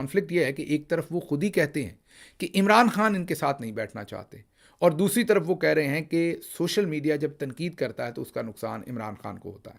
Conflict یہ ہے کہ ایک طرف وہ خود ہی کہتے ہیں کہ عمران خان ان کے ساتھ نہیں بیٹھنا چاہتے، اور دوسری طرف وہ کہہ رہے ہیں کہ سوشل میڈیا جب تنقید کرتا ہے تو اس کا نقصان عمران خان کو ہوتا ہے۔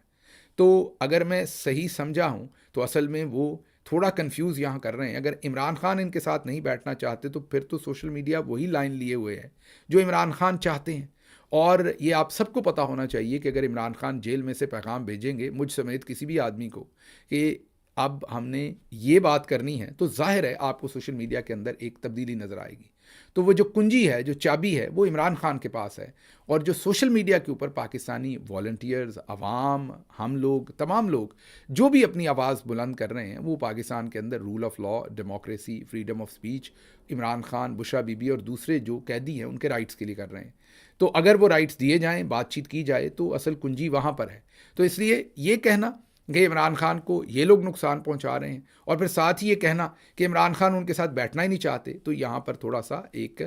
تو اگر میں صحیح سمجھا ہوں تو اصل میں وہ تھوڑا کنفیوز یہاں کر رہے ہیں۔ اگر عمران خان ان کے ساتھ نہیں بیٹھنا چاہتے تو پھر تو سوشل میڈیا وہی لائن لیے ہوئے ہے جو عمران خان چاہتے ہیں، اور یہ آپ سب کو پتہ ہونا چاہیے کہ اگر عمران خان جیل میں سے پیغام بھیجیں گے مجھ سمیت کسی بھی آدمی کو کہ اب ہم نے یہ بات کرنی ہے، تو ظاہر ہے آپ کو سوشل میڈیا کے اندر ایک تبدیلی نظر آئے گی۔ تو وہ جو کنجی ہے، جو چابی ہے، وہ عمران خان کے پاس ہے، اور جو سوشل میڈیا کے اوپر پاکستانی والنٹیئرز، عوام، ہم لوگ، تمام لوگ جو بھی اپنی آواز بلند کر رہے ہیں، وہ پاکستان کے اندر rule of law, democracy, freedom of speech, Imran Khan, Bushra be be اور دوسرے جو قیدی ہیں ان کے رائٹس کے لیے کر رہے ہیں۔ تو اگر وہ رائٹس دیے جائیں، بات چیت کی جائے، تو اصل کنجی وہاں پر ہے۔ تو اس لیے یہ کہنا کہ عمران خان کو یہ لوگ نقصان پہنچا رہے ہیں، اور پھر ساتھ ہی یہ کہنا کہ عمران خان ان کے ساتھ بیٹھنا ہی نہیں چاہتے، تو یہاں پر تھوڑا سا ایک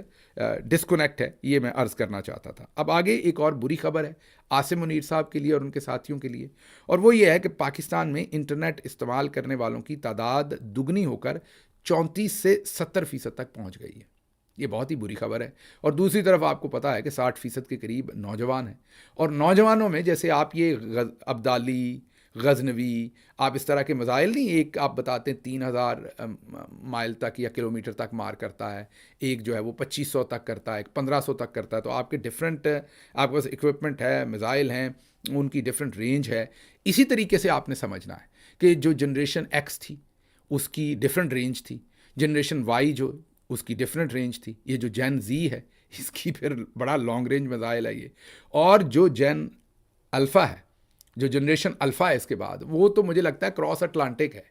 ڈسکنیکٹ ہے، یہ میں عرض کرنا چاہتا تھا۔ اب آگے ایک اور بری خبر ہے عاصم منیر صاحب کے لیے اور ان کے ساتھیوں کے لیے، اور وہ یہ ہے کہ پاکستان میں انٹرنیٹ استعمال کرنے والوں کی تعداد دگنی ہو کر 34 سے 70% تک پہنچ گئی ہے۔ یہ بہت ہی بری خبر ہے، اور دوسری طرف آپ کو پتا ہے کہ 60% کے قریب نوجوان ہیں، اور نوجوانوں میں جیسے آپ یہ ابدالی، غزنوی، آپ اس طرح کے مسائل نہیں، ایک آپ بتاتے ہیں 3000 مائل تک یا کلومیٹر تک مار کرتا ہے، ایک جو ہے وہ 2500 تک کرتا ہے، ایک 1500 تک کرتا ہے، تو آپ کے ڈفرینٹ، آپ کے پاس اکوپمنٹ ہے، میزائل ہیں، ان کی ڈفرینٹ رینج ہے۔ اسی طریقے سے آپ نے سمجھنا ہے کہ جو جنریشن ایکس تھی اس کی ڈفرینٹ رینج تھی، جنریشن وائی جو اس کی ڈفرینٹ رینج تھی، یہ جو جین زی ہے اس کی پھر بڑا لانگ رینج میزائل ہے یہ، اور جو جین الفا ہے، جو جنریشن الفا ہے اس کے بعد، وہ تو مجھے لگتا ہے کراس اٹلانٹک ہے،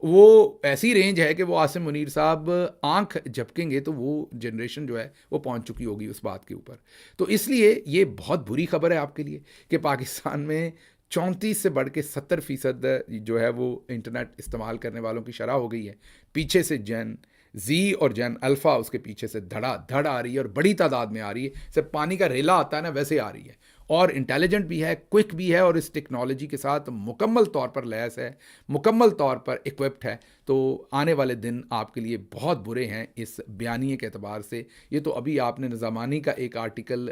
وہ ایسی رینج ہے کہ وہ عاصم منیر صاحب آنکھ جھپکیں گے تو وہ جنریشن جو ہے وہ پہنچ چکی ہوگی اس بات کے اوپر۔ تو اس لیے یہ بہت بری خبر ہے آپ کے لیے کہ پاکستان میں 34 سے بڑھ کے 70% جو ہے وہ انٹرنیٹ استعمال کرنے والوں کی شرح ہو گئی ہے۔ پیچھے سے جین زی اور جین الفا اس کے پیچھے سے دھڑا دھڑ آ رہی ہے، اور بڑی تعداد میں آ رہی ہے، صرف پانی کا ریلا آتا ہے نا ویسے آ رہی ہے، اور انٹیلیجنٹ بھی ہے، کوئک بھی ہے، اور اس ٹیکنالوجی کے ساتھ مکمل طور پر لیس ہے، مکمل طور پر اکوپڈ ہے۔ تو آنے والے دن آپ کے لیے بہت برے ہیں اس بیانیے کے اعتبار سے۔ یہ تو ابھی آپ نے نظامانی کا ایک آرٹیکل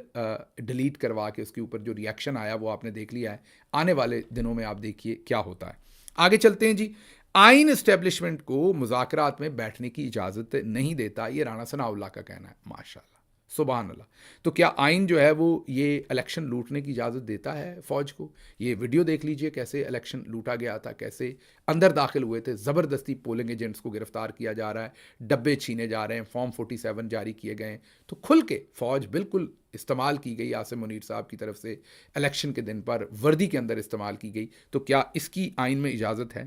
ڈیلیٹ کروا کے اس کے اوپر جو ریاکشن آیا وہ آپ نے دیکھ لیا ہے، آنے والے دنوں میں آپ دیکھیے کیا ہوتا ہے۔ آگے چلتے ہیں جی۔ آئین اسٹیبلشمنٹ کو مذاکرات میں بیٹھنے کی اجازت نہیں دیتا، یہ رانا ثناء اللہ کا کہنا ہے۔ ماشاءاللہ، سبحان اللہ۔ تو کیا آئین جو ہے وہ یہ الیکشن لوٹنے کی اجازت دیتا ہے فوج کو؟ یہ ویڈیو دیکھ لیجئے کیسے الیکشن لوٹا گیا تھا، کیسے اندر داخل ہوئے تھے، زبردستی پولنگ ایجنٹس کو گرفتار کیا جا رہا ہے، ڈبے چھینے جا رہے ہیں، فارم 47 جاری کیے گئے ہیں۔ تو کھل کے فوج بالکل استعمال کی گئی عاصم منیر صاحب کی طرف سے، الیکشن کے دن پر وردی کے اندر استعمال کی گئی۔ تو کیا اس کی آئین میں اجازت ہے؟